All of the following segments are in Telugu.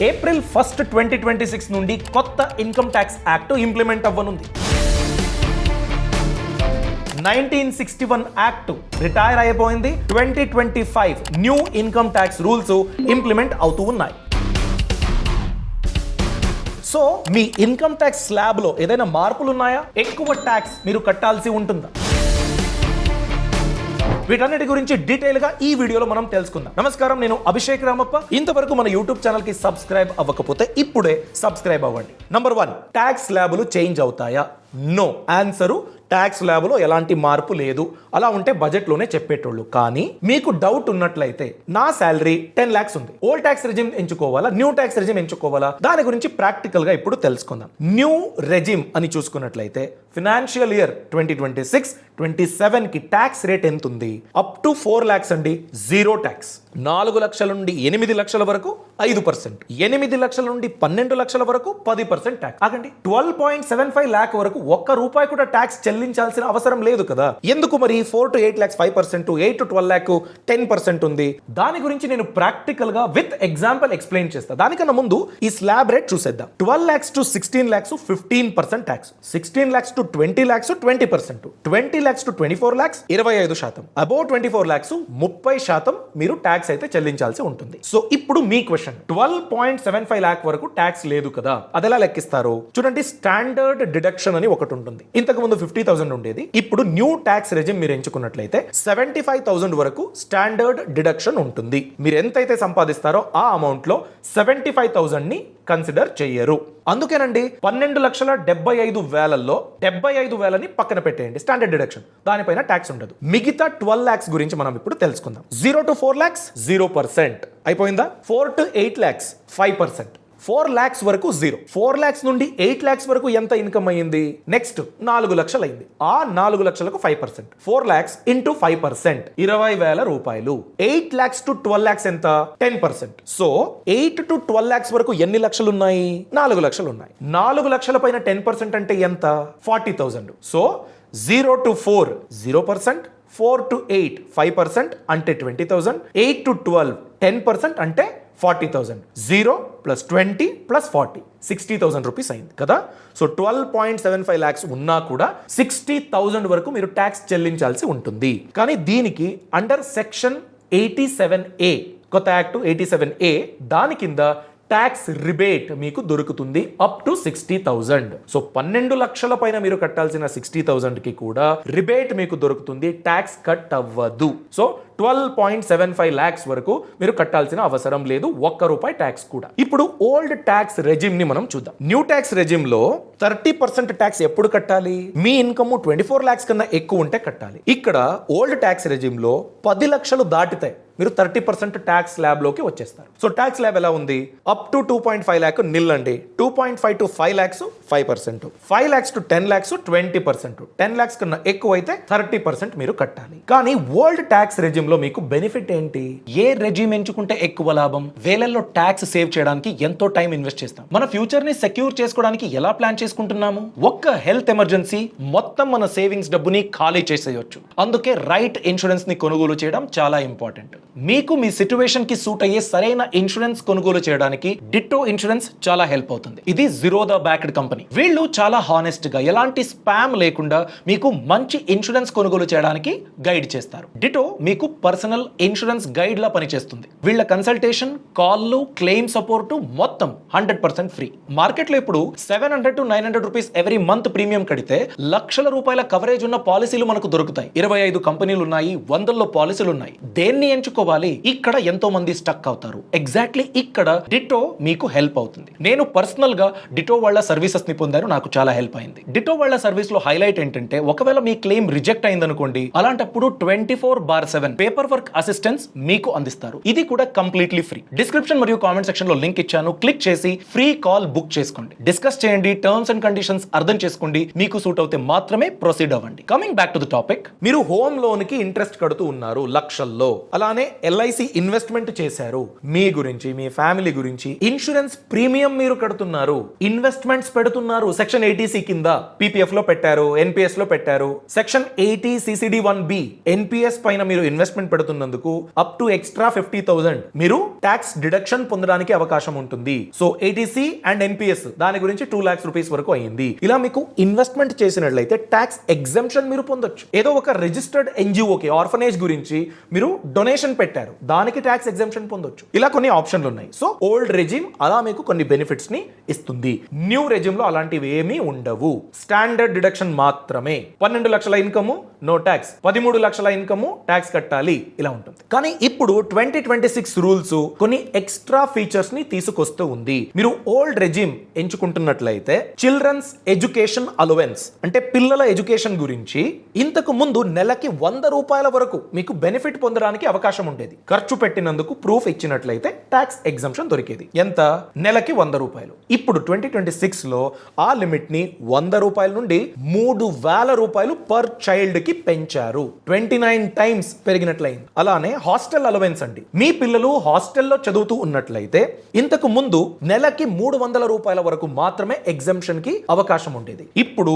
ఏప్రిల్ 1, 2026 నుండి కొత్త ఇన్కమ్ ట్యాక్స్ యాక్ట్ ఇంప్లిమెంట్ అవ్వనుంది. 1961 యాక్ట్ రిటైర్ అయిపోయింది. 2025 new income tax rules implement అవుతూ ఉన్నాయి. సో మీ ఇన్కమ్ ట్యాక్స్ స్లాబ్ లో ఏదైనా మార్పులు ఉన్నాయా? ఎక్కువ ట్యాక్స్ మీరు కట్టాల్సి ఉంటుందా? వీటన్నిటి గురించి డీటెయిల్ గా ఈ వీడియోలో మనం తెలుసుకుందాం. నమస్కారం, నేను అభిషేక్ రామప్ప. ఇంతవరకు మన యూట్యూబ్ ఛానల్ కి సబ్స్క్రైబ్ అవ్వకపోతే ఇప్పుడే సబ్స్క్రైబ్ అవ్వండి. నంబర్ 1, ట్యాక్స్ స్లాబులు చేంజ్ అవుతాయా? నో. ఆన్సరు ట్యాక్స్ స్లాబులో ఎలాంటి మార్పు లేదు. అలా ఉంటే బడ్జెట్లోనే చెప్పేటోళ్ళు. కానీ మీకు డౌట్ ఉన్నట్లయితే నా శాలరీ 10 lakhs ఉంది. ఓల్డ్ ట్యాక్స్ రెజిమ్ ఎంచుకోవాలా, న్యూ ట్యాక్స్ రెజిమ్ ఎంచుకోవాలా? దాని గురించి ప్రాక్టికల్ గా ఇప్పుడు తెలుసుకుందాం. న్యూ రెజిమ్ అని చూసుకున్నట్లయితే ఫినాన్షియల్ ఇయర్ 2026-27 కి ట్యాక్స్ రేట్ ఎంత ఉంది? అప్ టు 4 lakhs అండి, జీరో ట్యాక్స్. 4 లక్షల నుండి 8 లక్షల వరకు 5%, 8 లక్షల నుండి 12 లక్షల వరకు 10% ట్యాక్స్. ఆగండి, 12.75 lakh వరకు ఒక్క రూపాయి కూడా ట్యాక్స్ చెల్లించాల్సిన అవసరం లేదు కదా. ఎందుకు మరి 4 to 8 lakhs 5%, 8 to 12 lakh 10% ఉంది? దాని గురించి నేను ప్రాక్టికల్ గా విత్ ఎగ్జాంపుల్ ఎక్స్ప్లెయిన్ చేస్తా. దానికన్నా ముందు ఈ స్లాబ్ రేట్ చూసేద్దాం. 12 lakhs to 16 lakhs 15% tax, 16 lakhs to 20 lakhs 20%, 20 lakhs to 24 lakhs 25%, above 24 lakhs 30% మీరు ట్యాక్స్ అయితే చెల్లించాల్సి ఉంటుంది. సో ఇప్పుడు మీ క్వశ్చన్, 12.75 lakh వరకు ట్యాక్స్ లేదు కదా, అదెలా లెక్కిస్తారు? చూడండి, స్టాండర్డ్ డిడక్షన్ అని ఒకటి ఉంటుంది. ఇంతకు ముందు 50,000 ఉండేది. ఇప్పుడు న్యూ ట్యాక్స్ రెజిమ్ మీరు ఎంచుకున్నట్లయితే 75,000 వరకు స్టాండర్డ్ డిడక్షన్ ఉంటుంది. మీరు ఎంతైతే సంపాదిస్తారో ఆ అమౌంట్ లో 75,000 ని కన్సిడర్ చెయ్యరు. అందుకేనండి 12,75,000లో 75,000ని పక్కన పెట్టేయండి, స్టాండర్డ్ డిడక్షన్. దానిపైన ట్యాక్స్ ఉండదు. మిగతా 12 lakhs గురించి మనం ఇప్పుడు తెలుసుకుందాం. 0 to 4 lakhs 0% అయిపోయిందా? 4 to 8 lakhs 5%, 4 lakhs వరకు 0. 4 lakhs నుండి 8 lakhs వరకు ఎంత ఇన్కమ్ అయ్యింది? నెక్స్ట్ 4 లక్షలు అయింది. ఆ 4 లక్షలకు 5%, 4 lakhs into 5%, 20,000 రూపాయలు. 8 lakhs to 12 lakhs ఎంత? 10%. సో 8 to 12 lakhs వరకు ఎన్ని లక్షలు ఉన్నాయి? 4 లక్షలు ఉన్నాయి. 4 లక్షల పైన 10% అంటే ఎంత? 40,000. సో 0 to 4 0%, 4 to 8 5% అంటే 20,000, 8 to 12 10% అంటే 40,000. 0 plus 20 plus 40 60,000 రూపీస్ అయింది కదా. సో 12.75 lakhs ఉన్నా కూడా 60,000 వరకు మీరు ట్యాక్స్ చెల్లించాల్సి ఉంటుంది. కానీ దీనికి అండర్ సెక్షన్ 87A, కొత్త యాక్ట్ 87A, దాని కింద ట్యాక్స్ రిబేట్ మీకు దొరుకుతుంది అప్ టు 60,000. సో 12 లక్షల పైన మీరు కట్టాల్సిన 60,000 కి కూడా రిబేట్ మీకు దొరుకుతుంది, ట్యాక్స్ కట్ అవ్వదు. సో 12.75 lakhs వరకు మీరు కట్టాల్సిన అవసరం లేదు, ఒక్క రూపాయి ట్యాక్స్ కూడా. ఇప్పుడు ఓల్డ్ ట్యాక్స్ రెజిమ్ ని మనం చూద్దాం. న్యూ ట్యాక్స్ రెజిమ్ లో 30% ట్యాక్స్ ఎప్పుడు కట్టాలి? మీ ఇన్కమ్ 24 lakhs కన్నా ఎక్కువ ఉంటే కట్టాలి. ఇక్కడ ఓల్డ్ ట్యాక్స్ రెజిమ్ లో 10 లక్షలు దాటితే మీరు 30% ట్యాక్స్ స్లాబ్ లోకి వచ్చేస్తారు. సో ట్యాక్స్ స్లాబ్ ఎలా ఉంది? అప్ టు 2.5 lakh నిల్ అండి, 2.5 to 5 lakhs 5%, 5 lakhs to 10 lakhs 20%, 10 lakhs కన్నా ఎక్కువ అయితే 30% మీరు కట్టాలి. కానీ ఓల్డ్ ట్యాక్స్ రెజిమ్ లో మీకు బెనిఫిట్ ఏంటి? ఏ రెజిమ్ ఎంచుకుంటే ఎక్కువ లాభం? వేలల్లో ట్యాక్స్ సేవ్ చేయడానికి ఎంతో టైం ఇన్వెస్ట్ చేస్తాం. మన ఫ్యూచర్ ని సెక్యూర్ చేసుకోవడానికి ఎలా ప్లాన్ చేసుకుంటున్నాము? ఒక్క హెల్త్ ఎమర్జెన్సీ మొత్తం మన సేవింగ్స్ డబ్బుని ఖాళీ చేసేయొచ్చు. అందుకే రైట్ ఇన్సూరెన్స్ ని కొనుగోలు చేయడం చాలా ఇంపార్టెంట్. మీకు మీ సిచ్యువేషన్ కి సూట్ అయ్యే సరైన ఇన్సూరెన్స్ కొనుగోలు చేయడానికి డిట్టో ఇన్సూరెన్స్ చాలా హెల్ప్ అవుతుంది. ఇది జిరోదా బ్యాక్డ్ కంపెనీ. వీళ్ళు చాలా హానెస్ట్ గా, ఎలాంటి స్పామ్ లేకుండా మీకు మంచి ఇన్సూరెన్స్ కొనుగోలు చేయడానికి గైడ్ చేస్తారు. డిట్టో మీకు పర్సనల్ ఇన్సూరెన్స్ గైడ్ లా పనిచేస్తుంది. వీళ్ళ కన్సల్టేషన్, కాల్లు, క్లెయిమ్ సపోర్ట్ మొత్తం 100% ఫ్రీ. మార్కెట్ లో ఇప్పుడు 700 to 900 rupees every month premium కడితే లక్షల రూపాయల కవరేజ్ ఉన్న పాలసీలు మనకు దొరుకుతాయి. 25 కంపెనీలు ఉన్నాయి, వందల్లో పాలసీలు ఉన్నాయి. దేన్ని ఎంచుకోవాలి? ఇక్కడ ఎంతో మంది స్టక్ అవుతారు. ఎగ్జాక్ట్లీ ఇక్కడ డిట్టో మీకు హెల్ప్ అవుతుంది. నేను పర్సనల్ గా డిట్టో వాళ్ళ సర్వీసెస్ ని పొందాను, నాకు చాలా హెల్ప్ అయింది. డిట్టో వాళ్ళ సర్వీస్ లో హైలైట్ ఏంటంటే, ఒకవేళ మీ క్లెయిమ్ రిజెక్ట్ అయిందనుకోండి, అలాంటప్పుడు 24/7 పేపర్ వర్క్ అసిస్టెన్స్ మీకు అందిస్తారు. ఇది కూడా కంప్లీట్లీ ఫ్రీ. డిస్క్రిప్షన్ మరియు కామెంట్ సెక్షన్ లో లింక్ ఇచ్చాను, క్లిక్ చేసి ఫ్రీ కాల్ బుక్ చేసుకోండి. డిస్కస్ చేయండి, టర్మ్స్ అండ్ కండిషన్స్ అర్థం చేసుకోండి. మీకు సూట్ అవుతే మాత్రమే ప్రొసీడ్ అవ్వండి. Coming back to the topic, మీరు హోమ్ లోన్ కి ఇంట్రెస్ట్ కడుతూ ఉన్నారు లక్షల్లో. అలానే ఎల్ఐసి ఇన్వెస్ట్మెంట్ చేశారు, మీ గురించి మీ ఫ్యామిలీ గురించి ఇన్సూరెన్స్ ప్రీమియం మీరు కడుతున్నారు, ఇన్వెస్ట్మెంట్స్ పెడుతున్నారు, సెక్షన్ 80C కింద పీపీఎఫ్ లో పెట్టారు, ఎన్పిఎస్ లో పెట్టారు, సెక్షన్ 80 CCD1B ఎన్పిఎస్ పైన మీరు ఇన్వెస్ట్మెంట్ పెడుతున్నందుకు అప్ టు ఎక్స్ట్రా 50,000 మీరు ట్యాక్స్ డిడక్షన్ పొందడానికి అవకాశం ఉంటుంది. సో 80C అండ్ ఎన్పిఎస్ దాని గురించి 2 lakhs రూపీస్ వరకు అయింది. ఇలా మీకు ఇన్వెస్ట్మెంట్ చేసినట్లయితే ట్యాక్స్ ఎగ్జంప్షన్ మీరు పొందొచ్చు. ఏదో ఒక రిజిస్టర్డ్ ఎన్జిఓకి ఆర్ఫనేజ్ గురించి మీరు డొనేషన్ పెట్టారు, దానికి ట్యాక్స్ ఎగ్జంప్షన్ పొందొచ్చు. ఇలా కొన్ని ఆప్షన్లు ఉన్నాయి. సో ఓల్డ్ రెజిమ్ అలా మీకు కొన్ని బెనిఫిట్స్ ని ఇస్తుంది. న్యూ రెజిమ్ లో అలాంటివి ఏమీ ఉండవు. స్టాండర్డ్ డిడక్షన్ మాత్రమే. 12 లక్షల ఇన్కమ్ నో ట్యాక్స్, 13 లక్షల ఇన్కమ్ ట్యాక్స్ కట్టాలి, ఇలా ఉంటుంది. కానీ ఇప్పుడు 2026 రూల్స్ కొన్ని ఎక్స్ట్రా ఫీచర్స్ ని తీసుకొస్తూ ఉంది. మీరు ఓల్డ్ రెజిమ్ ఎంచుకుంటున్నట్లయితే చిల్డ్రన్స్ ఎడ్యుకేషన్ అలవెన్స్ అంటే పిల్లల ఎడ్యుకేషన్ గురించి ఇంతకు ముందు నెలకి 100 రూపాయల వరకు మీకు బెనిఫిట్ పొందడానికి అవకాశం ఉండేది. ఖర్చు పెట్టినందుకు ప్రూఫ్ ఇచ్చినట్లయితే ట్యాక్స్ ఎగ్జంప్షన్ దొరికేది. ఎంత? నెలకి 100 రూపాయలు. ఇప్పుడు 2026 లో ఆ లిమిట్ ని 100 రూపాయల నుండి 3,000 రూపాయలు పర్ చైల్డ్ కి పెంచారు. 29 టైమ్స్ పెరిగినట్లయింది. అలానే హాస్టల్ అలవెన్స్ అండి. మీ పిల్లలు హాస్టల్లో చదువుతూ ఉన్నట్లయితే ఇంతకు ముందు నెలకి 300 రూపాయల వరకు మాత్రమే ఎగ్జంప్షన్ కి అవకాశం ఉండేది. ఇప్పుడు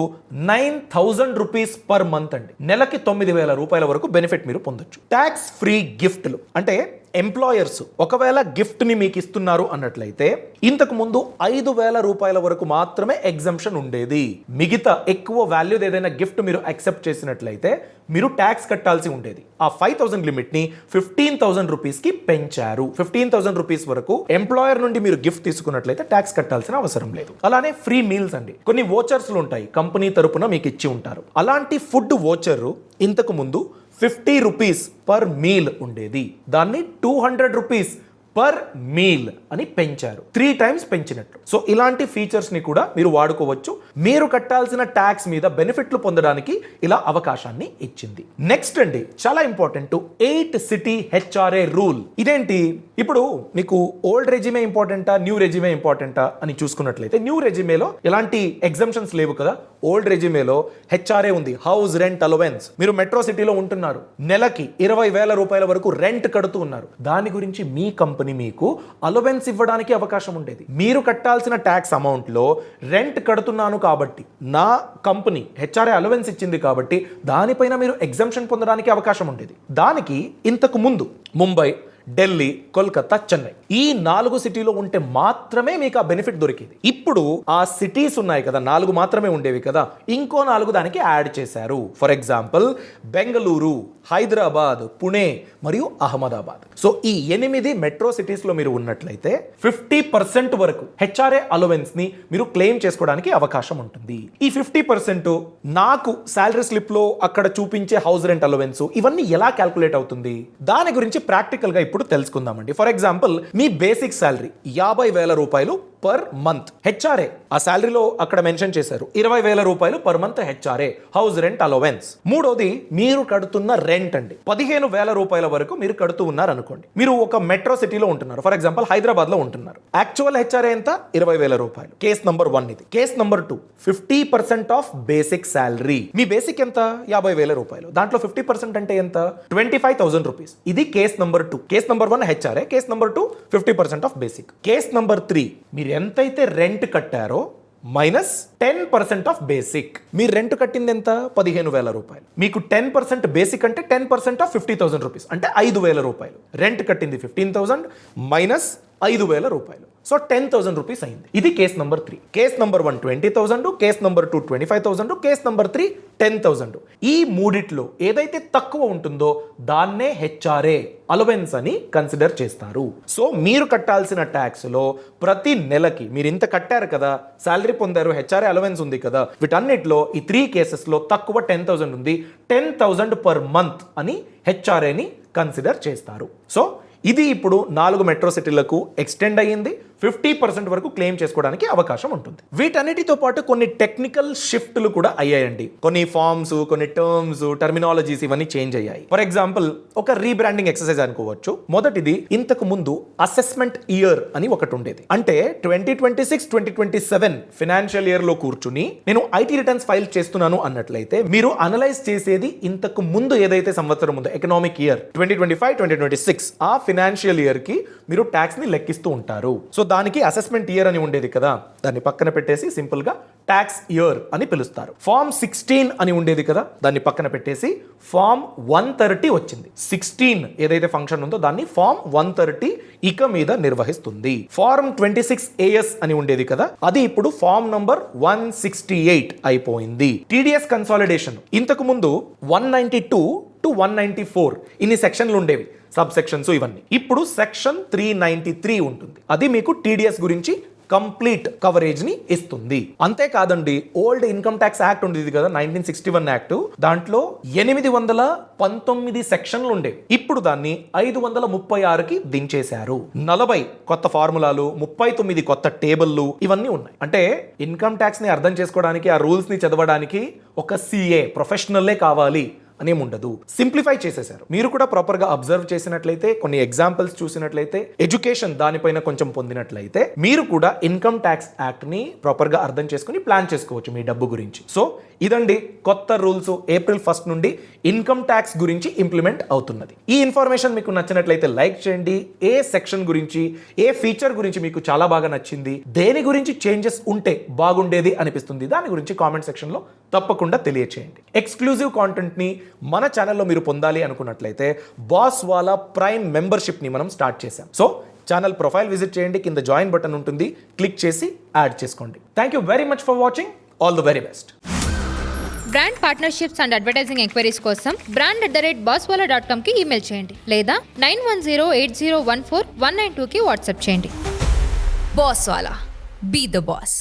9,000 రూపీస్ పర్ మంత్ అండి. నెలకి 9,000 రూపాయల వరకు బెనిఫిట్ మీరు పొందొచ్చు. ట్యాక్స్ ఫ్రీ గిఫ్ట్లు అంటే ఎంప్లాయర్స్ ఒకవేళ గిఫ్ట్ ని మీకు ఇస్తున్నారు అన్నట్లయితే ఇంతకు ముందు 5,000 రూపాయల వరకు మాత్రమే ఎగ్జంప్షన్ ఉండేది. మిగతా ఎక్కువ వాల్యూ ఏదైనా గిఫ్ట్ మీరు యాక్సెప్ట్ చేసినట్లయితే మీరు ట్యాక్స్ కట్టాల్సి ఉండేది. ఆ 5,000 లిమిట్ ని 15,000 రూపీస్ కి పెంచారు. 15,000 రూపీస్ వరకు ఎంప్లాయర్ నుండి మీరు గిఫ్ట్ తీసుకున్నట్లయితే ట్యాక్స్ కట్టాల్సిన అవసరం లేదు. అలానే ఫ్రీ మీల్స్ అండి. కొన్ని వోచర్స్ ఉంటాయి, కంపెనీ తరపున మీకు ఇచ్చి ఉంటారు. అలాంటి ఫుడ్ వోచర్ ఇంతకు ముందు 50 రూపీస్ పర్ మీల్ ఉండేది. దాన్ని 200 రూపీస్ పర్ మీల్ అని పెంచారు. 3 టైమ్స్ పెంచినట్లు. సో ఇలాంటి ఫీచర్స్ ని కూడా మీరు వాడుకోవచ్చు. మీరు కట్టాల్సిన ట్యాక్స్ మీద బెనిఫిట్లు పొందడానికి ఇలా అవకాశాన్ని ఇచ్చింది. నెక్స్ట్ అండి, చాలా ఇంపార్టెంట్ 8 సిటీ హెచ్ఆర్ఏ రూల్. ఇదేంటి? ఇప్పుడు మీకు ఓల్డ్ రెజిమే ఇంపార్టెంటా, న్యూ రెజిమే ఇంపార్టెంటా అని చూసుకున్నట్లయితే న్యూ రెజిమేలో ఎలాంటి ఎగ్జంప్షన్స్ లేవు కదా. ఓల్డ్ రెజిమేలో హెచ్ఆర్ఏ ఉంది, హౌస్ రెంట్ అలవెన్స్. మీరు మెట్రో సిటీలో ఉంటున్నారు, నెలకి 20,000 రూపాయల వరకు రెంట్ కడుతూ ఉన్నారు. దాని గురించి మీ కంపెనీ మీకు అలవెన్స్ ఇవ్వడానికి అవకాశం ఉండేది. మీరు కట్టాల్సిన ట్యాక్స్ అమౌంట్ లో రెంట్ కడుతున్నాను కాబట్టి నా కంపెనీ హెచ్ఆర్ఏ అలవెన్స్ ఇచ్చింది కాబట్టి దానిపైన మీరు ఎగ్జంప్షన్ పొందడానికి అవకాశం ఉండేది. దానికి ఇంతకు ముందు ముంబై, ఢిల్లీ, కోల్కతా, చెన్నై ఈ 4 సిటీలో ఉంటే మాత్రమే మీకు ఆ బెనిఫిట్ దొరికేది. ఇప్పుడు ఆ సిటీస్ ఉన్నాయి కదా, 4 మాత్రమే ఉండేవి కదా, ఇంకో 4 దానికి యాడ్ చేశారు. ఫర్ ఎగ్జాంపుల్ బెంగళూరు, హైదరాబాద్, పుణే మరియు అహ్మదాబాద్. సో ఈ 8 మెట్రో సిటీస్ లో మీరు ఉన్నట్లయితే 50% వరకు హెచ్ఆర్ఏ అలవెన్స్ ని మీరు క్లెయిమ్ చేసుకోవడానికి అవకాశం ఉంటుంది. ఈ 50% నాకు శాలరీ స్లిప్ లో అక్కడ చూపించే హౌస్ రెంట్ అలవెన్స్ ఇవన్నీ ఎలా క్యాల్కులేట్ అవుతుంది దాని గురించి ప్రాక్టికల్ గా ఇప్పుడు తెలుసుకుందామండి. For example me basic salary 50,000 రూపాయలు పర్ మంత్ హెచ్ఆర్ఏ. ఆ శాలరీలో అక్కడ మెన్షన్ చేశారు 20,000 రూపాయలు per month HRA house rent allowance. మూడోది మీరు కడుతున్న రెంట్ అండి. 15,000 రూపాయల వరకు మీరు కడుతూ ఉన్నారు అనుకోండి. మీరు ఒక మెట్రో సిటీలో ఉంటున్నారు, ఫర్ ఎగ్జాంపుల్ హైదరాబాద్ లో ఉంటున్నారు. యాక్చువల్ హెచ్ఆర్ఏ ఎంత? 20,000 రూపాయలు. కేస్ నంబర్ 1 ఇది. Case number 2 50% of basic salary. Me basic ఎంత? 50,000 రూపాయలు. దాంట్లో 50% అంటే ఎంత? 25,000 రూపీస్. ఇది case number 2. Case number 1 HRA, case number 2 50% of basic. Case number 3 మీరు ఎంతైతే రెంట్ కట్టారో మైనస్ 10% ఆఫ్ బేసిక్. మీరు రెంట్ కట్టింది ఎంత? 15,000 రూపాయలు. మీకు 10% బేసిక్ అంటే 10% ఆఫ్ 50,000 రూపీస్ అంటే 5,000 రూపాయలు. రెంట్ కట్టింది 15,000 మైనస్ 5,000 రూపాయలు. సో 10,000 రూపీస్ అయింది. ఇది case number 3. Case number 1 20,000, case number 2 25,000, case number 3 10,000. ఈ మూడిట్లో ఏదైతే తక్కువ ఉంటుందో దాన్నే హెచ్ఆర్ఏ అలవెన్స్ అని కన్సిడర్ చేస్తారు. సో మీరు కట్టాల్సిన ట్యాక్స్ లో ప్రతి నెలకి మీరు ఇంత కట్టారు కదా, శాలరీ పొందారు, హెచ్ఆర్ఏ అలవెన్స్ ఉంది కదా, వీటన్నిటిలో ఈ 3 కేసెస్ లో తక్కువ 10,000 ఉంది. 10,000 పర్ మంత్ అని హెచ్ఆర్ఏని కన్సిడర్ చేస్తారు. సో ఇది ఇప్పుడు 4 మెట్రో సిటీలకు ఎక్స్టెండ్ అయ్యింది. 50% వరకు క్లెయిమ్ చేసుకోవడానికి అవకాశం ఉంటుంది. వీటన్నిటితో పాటు కొన్ని టెక్నికల్ షిఫ్ట్లు కూడా అయ్యాయండి. కొన్ని ఫార్మ్స్, కొన్ని టర్మ్స్, టర్మినాలజీస్ ఇవన్నీ చేంజ్ అయ్యాయి. ఫర్ ఎగ్జాంపుల్ ఒక రీబ్రాండింగ్ ఎక్సర్సైజ్ అనుకోవచ్చు. మొదటిది, ఇంతకు ముందు అసెస్మెంట్ ఇయర్ అని ఒకటి ఉండేది. అంటే 2026-2027 ఫైనాన్షియల్ ఇయర్ లో కూర్చుని నేను ఐటీ రిటర్న్స్ ఫైల్ చేస్తున్నాను అన్నట్లయితే మీరు అనలైజ్ చేసేది ఇంతకు ముందు ఏదైతే సంవత్సరం ఉందో ఎకనామిక్ ఇయర్ 2025-2026 ఆ ఫైనాన్షియల్ ఇయర్ కి మీరు ట్యాక్స్ ని లెక్కిస్తూ ఉంటారు. సో దానికి అసెస్మెంట్ ఇయర్ అని ఉండేది కదా, దాన్ని పక్కన పెట్టేసి సింపుల్ గా ట్యాక్స్ ఇయర్ అని పిలుస్తారు. ఫార్మ్ 16 అని ఉండేది కదా, దాన్ని పక్కన పెట్టేసి ఫార్మ్ 130 వచ్చింది. 16 ఏదైతే ఫంక్షన్ ఉందో దాన్ని ఫార్మ్ 130 ఇక మీద నిర్వహిస్తుంది. ఫార్మ్ 26 AS అని ఉండేది కదా, అది ఇప్పుడు ఫార్మ్ నంబర్ 168 అయిపోయింది. టీడీఎస్ కన్సాలిడేషన్ ఇంతకు ముందు 192 to 194 ఇన్ని సెక్షన్లు ఉండేవి, సబ్ సెక్షన్స్ ఇవన్నీ. ఇప్పుడు సెక్షన్ 393 ఉంటుంది. అది మీకు టీడీఎస్ గురించి కంప్లీట్ కవరేజ్ ని ఇస్తుంది. అంతేకాదండి, ఓల్డ్ ఇన్కమ్ ట్యాక్స్ యాక్ట్ ఉండేది కదా 1961 యాక్ట్, దాంట్లో 819 సెక్షన్లు ఉండేవి. ఇప్పుడు దాన్ని 536కి దించేశారు. 40 కొత్త ఫార్ములాలు, 39 కొత్త టేబుల్లు ఇవన్నీ ఉన్నాయి. అంటే ఇన్కమ్ ట్యాక్స్ ని అర్థం చేసుకోవడానికి, ఆ రూల్స్ ని చదవడానికి ఒక CA ప్రొఫెషనల్లే కావాలి అనేం ఉండదు. సింప్లిఫై చేసేశారు. మీరు కూడా ప్రాపర్ గా అబ్జర్వ్ చేసినట్లయితే, కొన్ని ఎగ్జాంపుల్స్ చూసినట్లయితే, ఎడ్యుకేషన్ దానిపైన కొంచెం పొందినట్లయితే మీరు కూడా ఇన్కమ్ ట్యాక్స్ యాక్ట్ ని ప్రాపర్ గా అర్థం చేసుకుని ప్లాన్ చేసుకోవచ్చు మీ డబ్బు గురించి. సో ఇదండి కొత్త రూల్స్ April 1 నుండి ఇన్కమ్ ట్యాక్స్ గురించి ఇంప్లిమెంట్ అవుతున్నది. ఈ ఇన్ఫర్మేషన్ మీకు నచ్చినట్లయితే లైక్ చేయండి. ఏ సెక్షన్ గురించి, ఏ ఫీచర్ గురించి మీకు చాలా బాగా నచ్చింది, దేని గురించి చేంజెస్ ఉంటే బాగుండేది అనిపిస్తుంది, దాని గురించి కామెంట్ సెక్షన్ లో తప్పకుండా తెలియచేయండి. ఎక్స్క్లూజివ్ కాంటెంట్ ని మన ఛానల్లో మీరు పొందాలి అనుకున్నట్లయితే బాస్ వాలా ప్రైమ్ మెంబర్షిప్ ని మనం స్టార్ట్ చేశాం. సో ఛానల్ ప్రొఫైల్ విజిట్ చేయండి, కింద జాయిన్ బటన్ ఉంటుంది, క్లిక్ చేసి యాడ్ చేసుకోండి. Thank you very much for watching. All the very best. Brand partnerships and advertising enquiries కోసం brand@bosswala.com కి ఈమెయిల్ చేయండి లేదా 9108014192కి వాట్సాప్ చేయండి. Bosswala. Be the boss.